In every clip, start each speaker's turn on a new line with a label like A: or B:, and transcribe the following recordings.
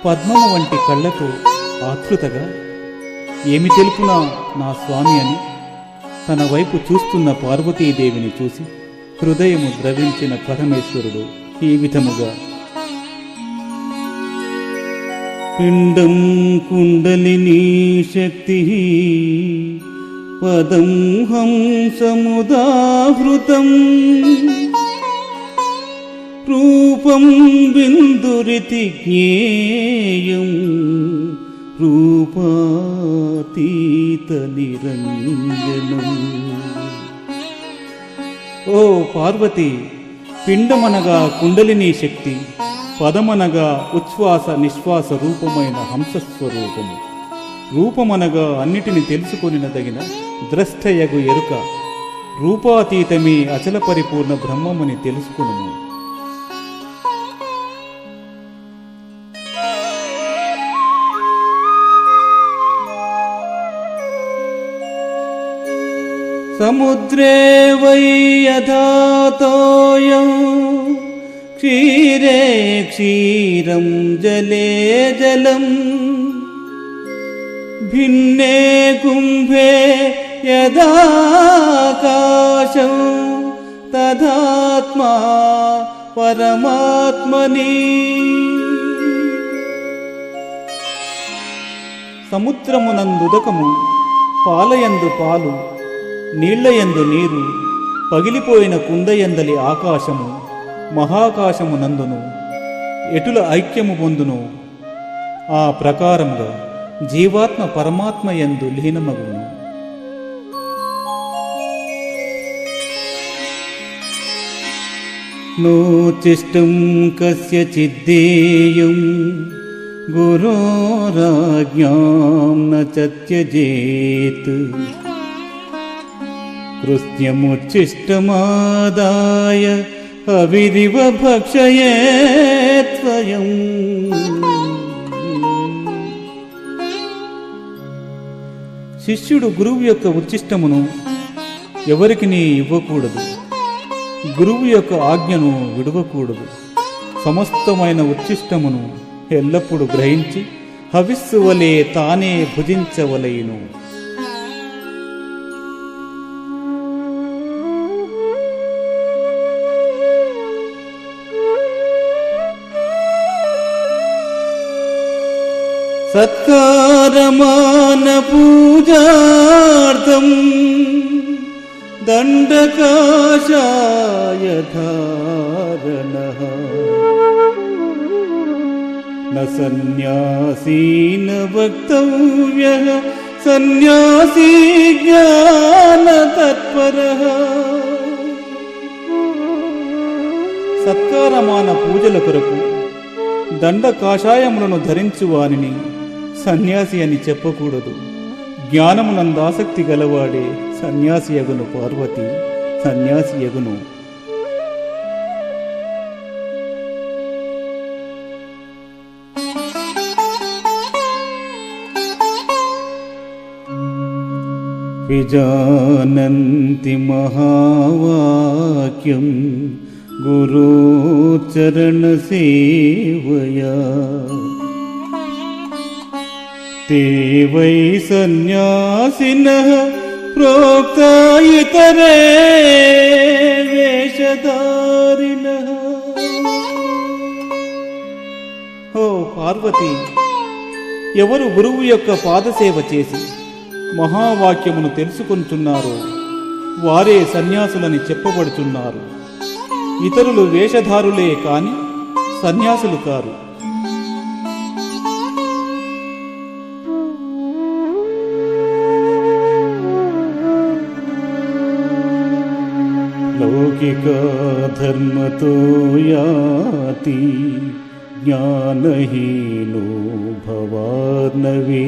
A: పద్మము వంటి కళ్ళతో ఆతృతగా ఏమి తెలుపునా నా స్వామి అని తన వైపు చూస్తున్న పార్వతీదేవిని చూసి హృదయము ద్రవించిన పరమేశ్వరుడు ఈ విధముగా పిండం కుండలినీ శక్తి పదం హంసముదాహృతం రూపం బిందురితి జ్ఞేయం రూపాతీత నిరంజనం. ఓ పార్వతి, పిండమనగా కుండలినీ శక్తి, పదమనగా ఉచ్ఛ్వాస నిశ్వాస రూపమైన హంసస్వరూపము, రూపమనగా అన్నిటిని తెలుసుకొనినదగిన ద్రష్టయగు ఎరుక, రూపాతీతమే అచల పరిపూర్ణ బ్రహ్మముని తెలుసుకును. సముద్రే వై యథా తోయం క్షీరే క్షీరం జలే జలం భిన్నే కుంభే యదాకాశం తదాత్మా పరమాత్మని. సముద్రమునందుదకము, పాలయందు పాలు, నీళ్లయందు నీరు, పగిలిపోయిన కుండయందలి ఆకాశము, మహాకాశము నందును ఎటుల ఐక్యము పొందును ఆ ప్రకారంగా జీవాత్మ పరమాత్మ యందు లీనమగును. నోచిష్టం కస్యచిద్దేయం గురోరాజ్ఞాం న త్యజేత్ కృత్యముచ్చిష్టమాదాయ అవిరివ భక్షయేత్స్వయం. శిష్యుడు గురువు యొక్క ఉచ్చిష్టమును ఎవరికి ఇవ్వకూడదు, గురువు యొక్క ఆజ్ఞను విడవకూడదు. సమస్తమైన ఉచ్చిష్టమును ఎల్లప్పుడూ గ్రహించి హవిస్సు వలె తానే భుజించవలెను. సత్కారమాన పూజార్థం దండకాశాయ ధారణః న సన్యాసీ న వక్తవ్యః సన్యాసీ జ్ఞాన తత్పరః. సత్కారమాన పూజల కొరకు దండ కాషాయములను ధరించు వానిని సన్యాసి అని చెప్పకూడదు. జ్ఞానమునందాసక్తి గలవాడే సన్యాసి యగును. పార్వతి సన్యాసి యగును. విజానంతి మహావాక్యం గురోచరణ సేవయా ते वै सन्यासिनः प्रोक्ता इतरे वेषधारिणः. ఓ పార్వతి, ఎవరు గురువు యొక్క పాదసేవ చేసి మహావాక్యమును తెలుసుకొంటున్నారో వారే సన్యాసులని చెప్పబడుచున్నారు. ఇతరులు వేషధారులే కాని సన్యాసులు కారు. లౌకికా ధర్మతో యాతి జ్ఞానహీనో భవార్ణవే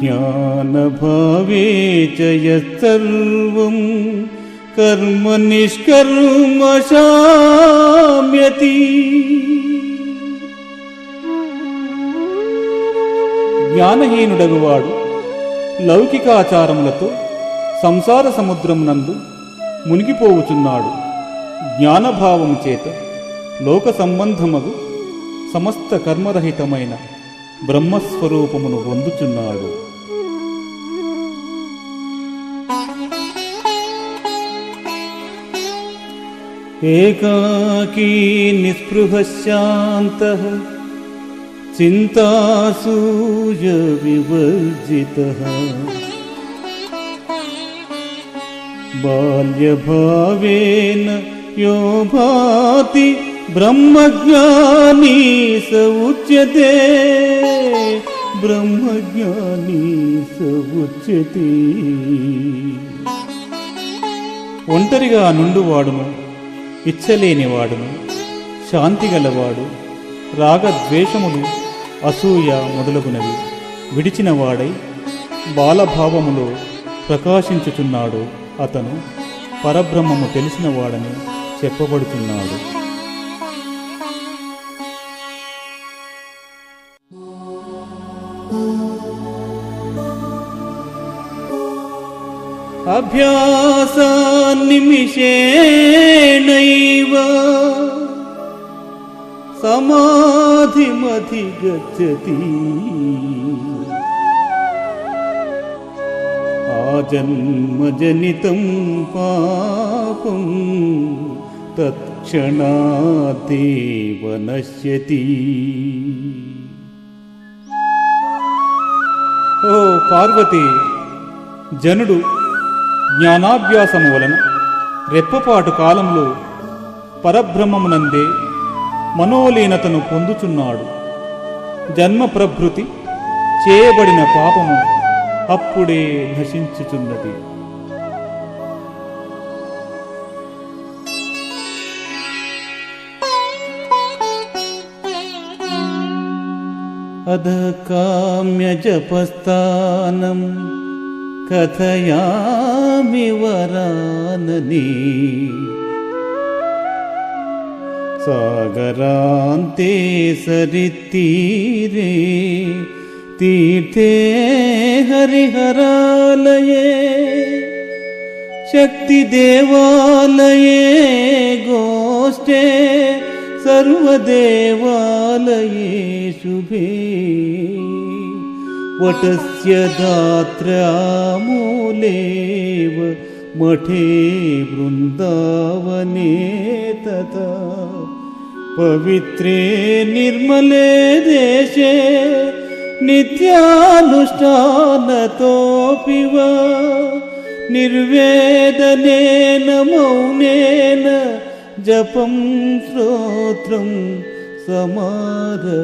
A: జ్ఞానభావే చ యత్సర్వం కర్మ నిష్కర్మశామ్యతి. జ్ఞానహీనుడగువాడు లౌకికాచారములతో సంసార సముద్రం నందు మునిగిపోవుచున్నాడు. జ్ఞానభావము చేత లోక సంబంధమగు సమస్త కర్మరహితమైన బ్రహ్మస్వరూపమును పొందుచున్నాడు. ఏకాకీ నిస్పృహశాంతః చింతాసూయ వివర్జితః బాల్యభావేన యో భాతి బ్రహ్మజ్ఞానీ స ఉచ్యతే బ్రహ్మజ్ఞానీ స ఉచ్యతే. ఒంటరిగా నుండువాడును, ఇచ్చలేనివాడును, శాంతిగలవాడు, రాగద్వేషములు, అసూయ మొదలగునవి విడిచినవాడై బాలభావములో ప్రకాశించుచున్నాడు. అతను పరబ్రహ్మము తెలిసినవాడని చెప్పబడుతున్నాడు. అభ్యాసాన్నిమిషేణైవ సమాధిమధిగచ్చతి ఆజన్మజనితం పాపం తత్క్షణాదేవ నశ్యతి. ఓ పార్వతి, జనుడు జ్ఞానాభ్యాసము వలన రెప్పపాటు కాలంలో పరబ్రహ్మమునందే మనోలీనతను పొందుచున్నాడు. జన్మ ప్రభృతి చేయబడిన పాపము అప్పుడే నశించుచున్నది. అధ కామ్య జపస్థానం కథయామి వరానని సాగరాంతే సరితీరే తీర్థే హరిహరాలయే శక్తి దేవాలయే గోష్ఠే సర్వదేవాలయే శుభే వటస్య దాత్ర్యామూలేవ మఠే బృందావనే తథా పవిత్రే నిర్మలే దేశే నిత్యానుష్ఠానతోపి వా నిర్వేదనేన మౌనేన జపం స్తోత్రం సమారభేత్.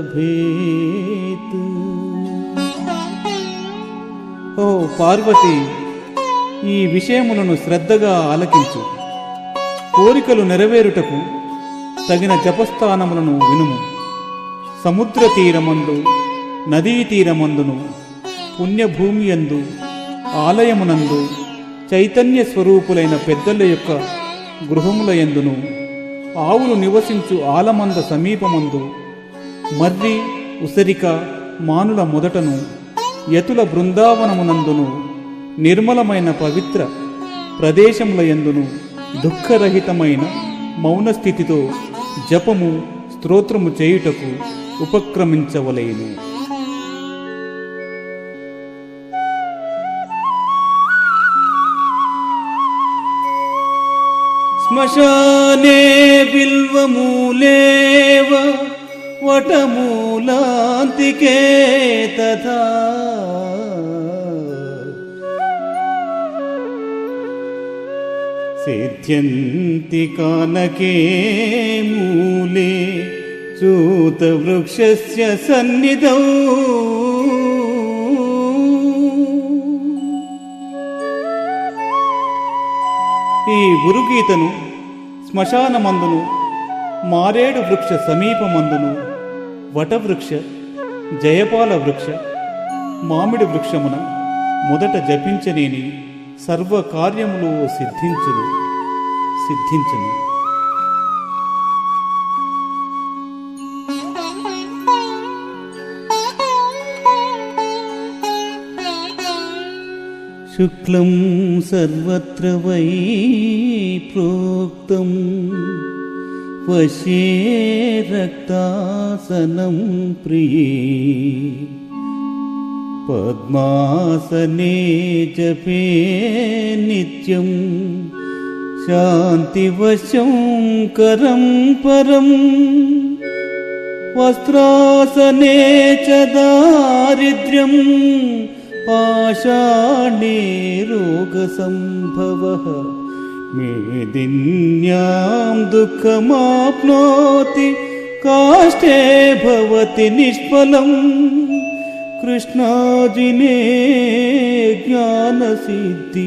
A: ఓ పార్వతి, ఈ విషయములను శ్రద్ధగా ఆలకించు. కోరికలు నెరవేరుటకు తగిన జపస్థానములను వినుము. సముద్ర తీరమందు, నదీ తీరమందును, పుణ్యభూమి యందు, ఆలయమునందు, చైతన్య స్వరూపులైన పెద్దల యొక్క గృహముల యందును, ఆవులు నివసించు ఆలమంద సమీపమందు, మర్రి, ఉసరిక, మానుల మొదటను, యతుల బృందావనమునందును, నిర్మలమైన పవిత్ర ప్రదేశముల యందును దుఃఖరహితమైన మౌనస్థితితో జపము స్తోత్రము చేయుటకు ఉపక్రమించవలెను. శ్మశానే బిల్వమూలేవ వటమూలాంతికే తథా సిద్ధ్యంతి కానకే మూలే చూతవృక్షస్య సన్నిధౌ ఈ గురుగీతను శ్మశానమందును, మారేడు వృక్ష సమీపమందును, వటవృక్ష, జయపాల వృక్ష, మామిడి వృక్షమున మొదట జపించనేని సర్వకార్యములు సిద్ధించును. శుక్లం సర్వత్ర వై ప్రోక్తం వశే రక్తాసనం ప్రియే పద్మాసనే జపే నిత్యం శాంతివశం కరం పరం వస్త్రాసనే చ దారిద్ర్యం పాషాణే రోగసంభవః మేదిన్యాం దుఃఖమాప్నోతి కాష్టే భవతి నిష్ఫలం కృష్ణాజినే జ్ఞానసిద్ధి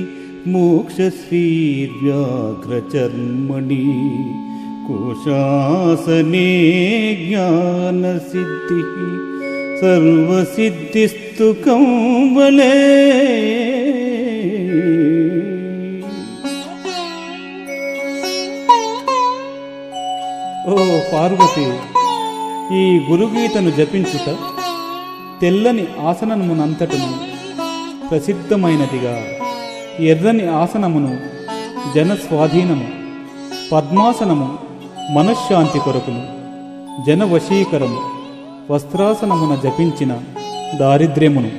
A: మోక్షశ్రీర్వ్యాఘ్రచర్మణి కుశాసనే జ్ఞానసిద్ధి సర్వసిద్ధిస్తు కంబలే. ఓ పార్వతి, ఈ గురుగీతను జపించుట తెల్లని ఆసనమునంతటను ప్రసిద్ధమైనదిగా, ఎర్రని ఆసనమును జనస్వాధీనము, పద్మాసనము మనశ్శాంతి కొరకును, జనవశీకరము, వస్త్రాసనమున జపించిన దారిద్ర్యమును,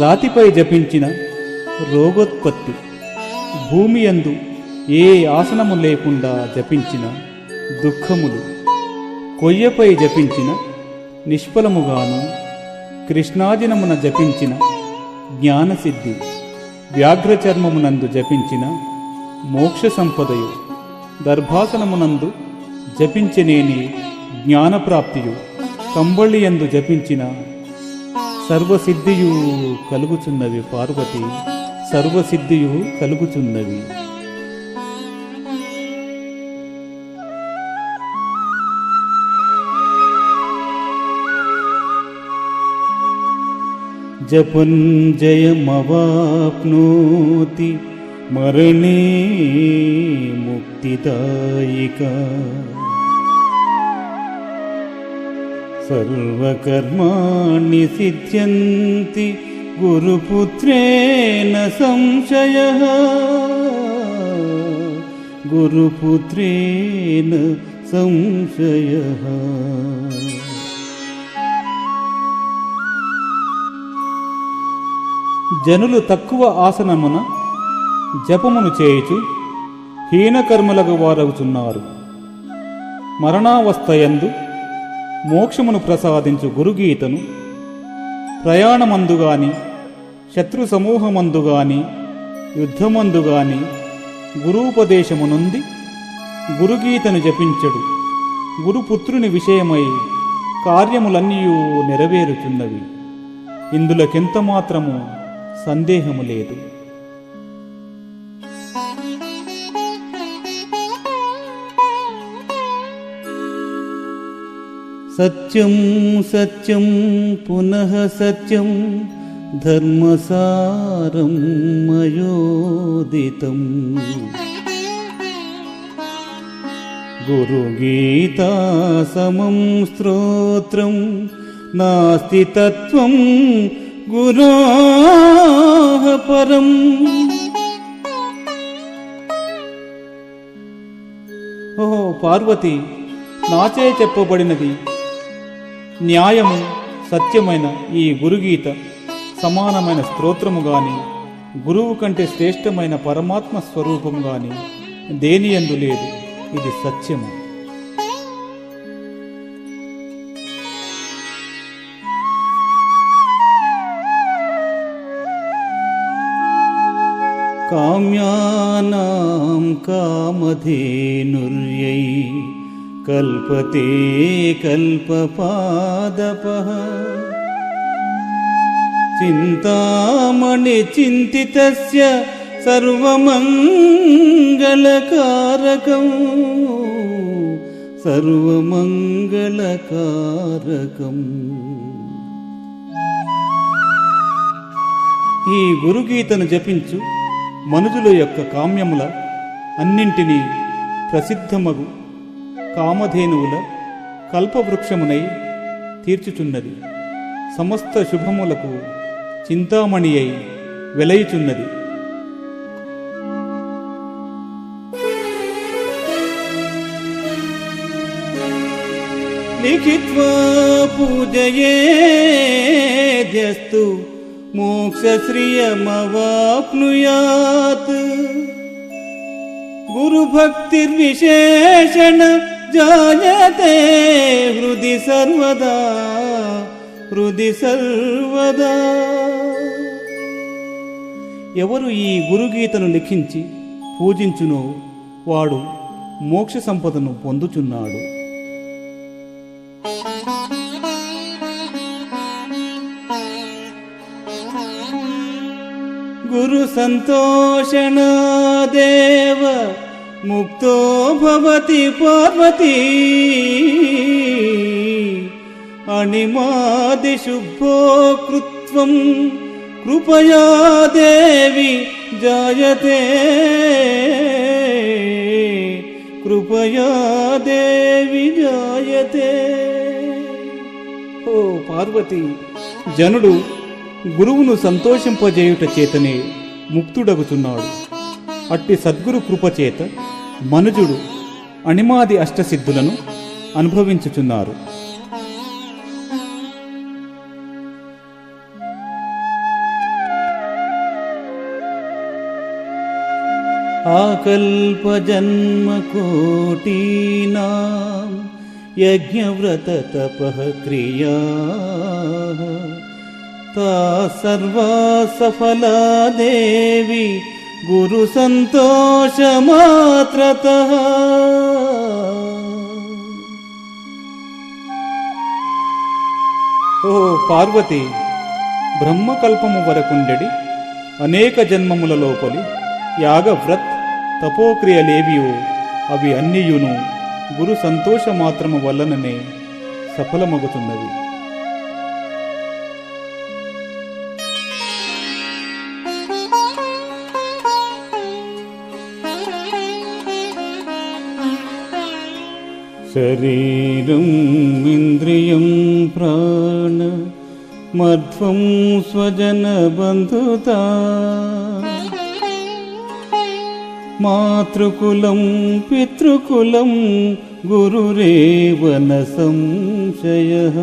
A: రాతిపై జపించిన రోగోత్పత్తి, భూమియందు ఏ ఆసనము లేకుండా జపించిన దుఃఖములు, కొయ్యపై జపించిన నిష్ఫలముగాను, కృష్ణాజినమున జపించిన జ్ఞానసిద్ధి, వ్యాఘ్రచర్మమునందు జపించిన మోక్ష సంపదయు, దర్భాసనమునందు జపించనేని జ్ఞానప్రాప్తియు, కంబళియందు జపించిన సర్వసిద్ధియు కలుగుచున్నవి. పార్వతి, సర్వసిద్ధియు కలుగుచున్నవి. జపం జయమవాప్నోతి మరణే ముక్తిదాయికా సర్వకర్మాణి సిద్ధ్యంతి గురుపుత్రేణ సంశయః గురుపుత్రేణ సంశయః. జనులు తక్కువ ఆసనమున జపమును చేయుచు హీనకర్మలకు వారవుచున్నారు. మరణావస్థయందు మోక్షమును ప్రసాదించు గురుగీతను ప్రయాణమందుగాని, శత్రు సమూహమందుగాని, యుద్ధమందుగాని గురూపదేశము నుండి గురుగీతను జపించడు గురుపుత్రుని విషయమై కార్యములన్నీయూ నెరవేరుచున్నవి. ఇందులకెంత మాత్రము సందేహము లేదు. సత్యం సత్యం పునః సత్యం ధర్మసారం మయోదితం గురుగీతా సమం స్తోత్రం నాస్తి తత్వం గురోః పరం. ఓహో పార్వతి, నాచే చెప్పబడినది న్యాయము సత్యమైన ఈ గురుగీత సమానమైన స్తోత్రము గాని, గురువు కంటే శ్రేష్టమైన పరమాత్మ స్వరూపం గాని దేనియందు లేదు. ఇది సత్యము. కామ్యానాం కామధేనుర్యై కల్పతే కల్పపాదపః చింతామణి చింతితస్య సర్వమంగళకారకం సర్వమంగళకారకం. ఈ గురుగీతను జపించు మనుజుల యొక్క కామ్యముల అన్నింటినీ ప్రసిద్ధమగు కామధేనువుల కల్పవృక్షమునై తీర్చుచున్నది. సమస్త శుభములకు చింతామణి అయి వెలయుచున్నది. లిఖిత్వా పూజయేద్యస్తు మోక్షశ్రియమవాప్నుయాత్ గురుభక్తిర్విశేషణ జాయతే హృది సర్వదా హృది సర్వదా. ఎవరు ఈ గురుగీతను లిఖించి పూజించునో వాడు మోక్ష సంపదను పొందుచున్నాడు. గురు సంతోషణాదేవ ముక్తో భవతి పార్వతీ అణిమాది శుభోకృత్వం కృపయా దేవి జాయతే కృపయా దేవి జాయతే. ఓ పార్వతి, జనుడు గురువును సంతోషింపజేయుట చేతనే ముక్తుడగుచున్నాడు. అట్టి సద్గురు కృపచేత మనుజుడు అణిమాది అష్టసిద్ధులను అనుభవించుచున్నారు. ఆకల్పజన్మకోటీనాం యజ్ఞవ్రత తపః క్రియా తా సర్వా సఫలా దేవి గురు సంతోషమాత్రతః. ఓ పార్వతి, బ్రహ్మకల్పము వరకుండెడి అనేక జన్మముల లోపలి యాగవ్రత్ తపోక్రియలేవియో అవి అన్నియును గురు సంతోషమాత్రము వల్లననే సఫలమగుతున్నవి. శరీరం ఇంద్రియం ప్రాణ మధ్వం స్వజన బంధుతా మాతృకులం పితృకులం గురురేవ న సంశయః.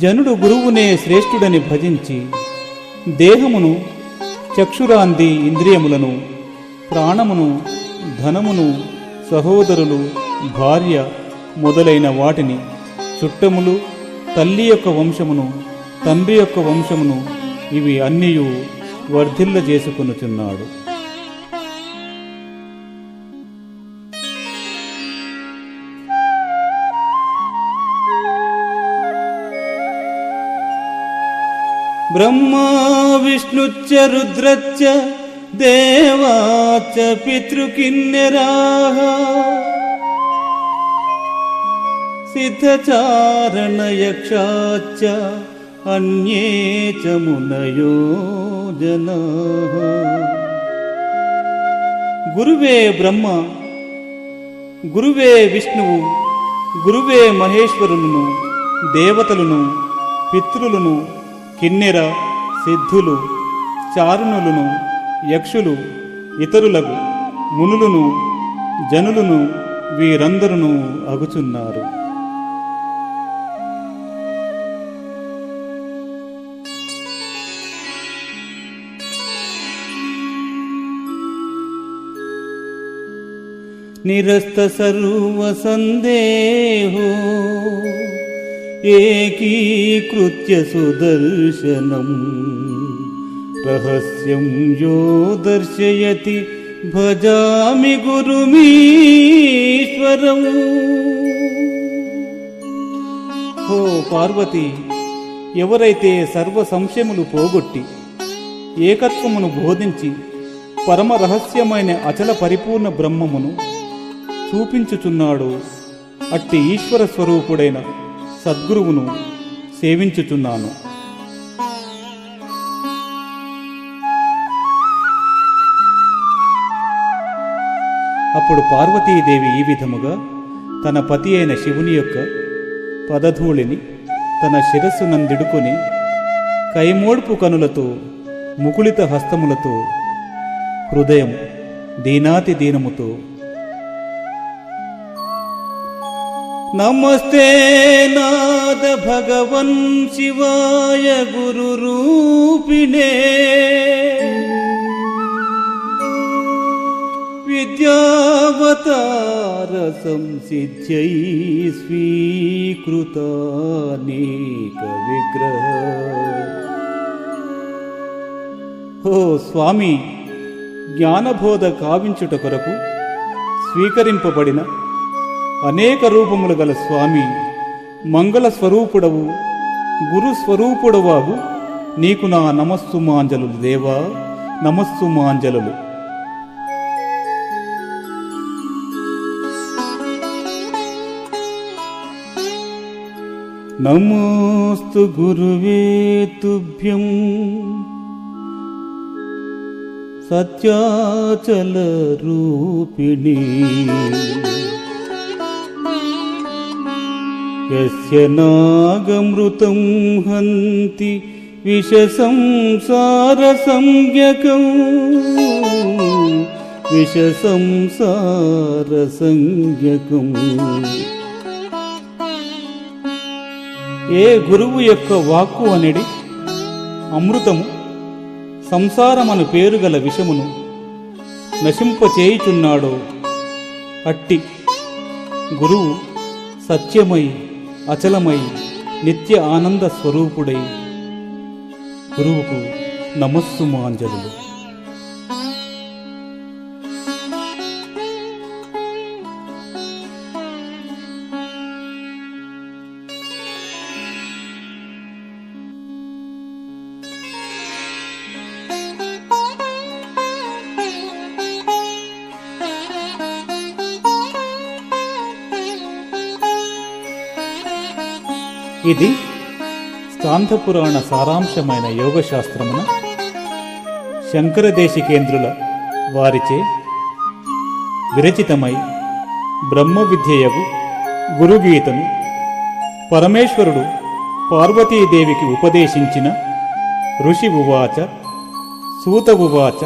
A: జనుడు గురువునే శ్రేష్ఠుడని భజించి దేహమును, చక్షురాంది ఇంద్రియములను, ప్రాణమును, ధనమును, సహోదరులు, భార్య మొదలైన వాటిని, చుట్టములు, తల్లి యొక్క వంశమును, తండ్రి యొక్క వంశమును ఇవి అన్నియు వర్ధిల్ల చేసుకొనుచున్నాడు. బ్రహ్మా విష్ణుచ్చ రుద్రచ్చ దేవాచ్చ పితృకిన్నెరాః సిద్ధచారణ యక్షాచ్చ అన్యే చ మునయో జనాః. గురువే బ్రహ్మ, గురువే విష్ణువు, గురువే మహేశ్వరులను, దేవతలను, పితృలను, కిన్నెర, సిద్ధులు, చారుణులను, యక్షులు, ఇతరులకు మునులను, జనులను వీరందరూ అగుచున్నారు. నిరస్త సర్వ సందేహో ఏకీకృత్య సుదర్శనం రహస్యం యో దర్శయతి భజామి గురుమీశ్వరం. ఓ పార్వతి, ఎవరైతే సర్వ సంశయములు పోగొట్టి ఏకత్వమును బోధించి పరమ రహస్యమైన అచల పరిపూర్ణ బ్రహ్మమును చూపించుచున్నాడు, అట్టి ఈశ్వర స్వరూపుడైన సద్గురువును సేవించుచున్నాను. అప్పుడు పార్వతీదేవి ఈ విధముగా తన పతి అయిన శివుని యొక్క పదధూళిని తన శిరస్సు నందిడుకొని కైమోడ్పు కనులతో, ముకుళిత హస్తములతో, హృదయం దీనాతి దీనముతో నమస్తే నాద భగవన్ శివాయ గురు రూపిణే విద్యావతార సంసిద్ధ్యై స్వీకృతానేక విగ్రహ. ఓ స్వామి, జ్ఞానబోధ కావించుట కొరకు స్వీకరింపబడిన అనేక రూపములు గల స్వామి, మంగళ స్వరూపుడవు, గురు స్వరూపుడవాగు నీకు నా నమస్సుమాంజలు దేవా, నమస్సుమాంజలు. నమోస్తు గురువే తుభ్యం సత్యాచల రూపిణి యస్య నాగమృతం హంతి విష సంసార సంజ్ఞకం విష సంసార సంజ్ఞకం. ఏ గురువు యొక్క వాక్కు అనేది అమృతము, సంసారమను పేరుగల విషమును నశింపచేయుచున్నాడో అట్టి గురువు సత్యమై అచలమై నిత్య ఆనంద స్వరూపుడై గురువుకు నమస్సుమాంజలు. ఇది స్కాంధపురాణ సారాంశమైన యోగశాస్త్రమున శంకరదేశికేంద్రుల వారిచే విరచితమై బ్రహ్మ విద్యయగు గురుగీతను పరమేశ్వరుడు పార్వతీదేవికి ఉపదేశించిన ఋషి ఉవాచ సూత ఉవాచ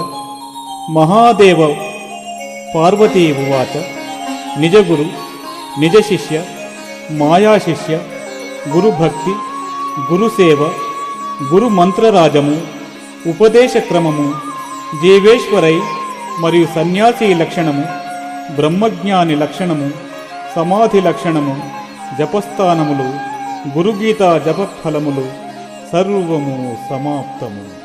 A: మహాదేవ పార్వతీ ఉవాచ నిజగురు నిజశిష్య మాయాశిష్య గురుభక్తి గురుసేవ గురు మంత్రరాజము ఉపదేశక్రమము జీవేశ్వరై మరియు సన్యాసి లక్షణము బ్రహ్మజ్ఞాని లక్షణము సమాధి లక్షణము జపస్థానములు గురుగీతా జపఫలములు సర్వము సమాప్తము.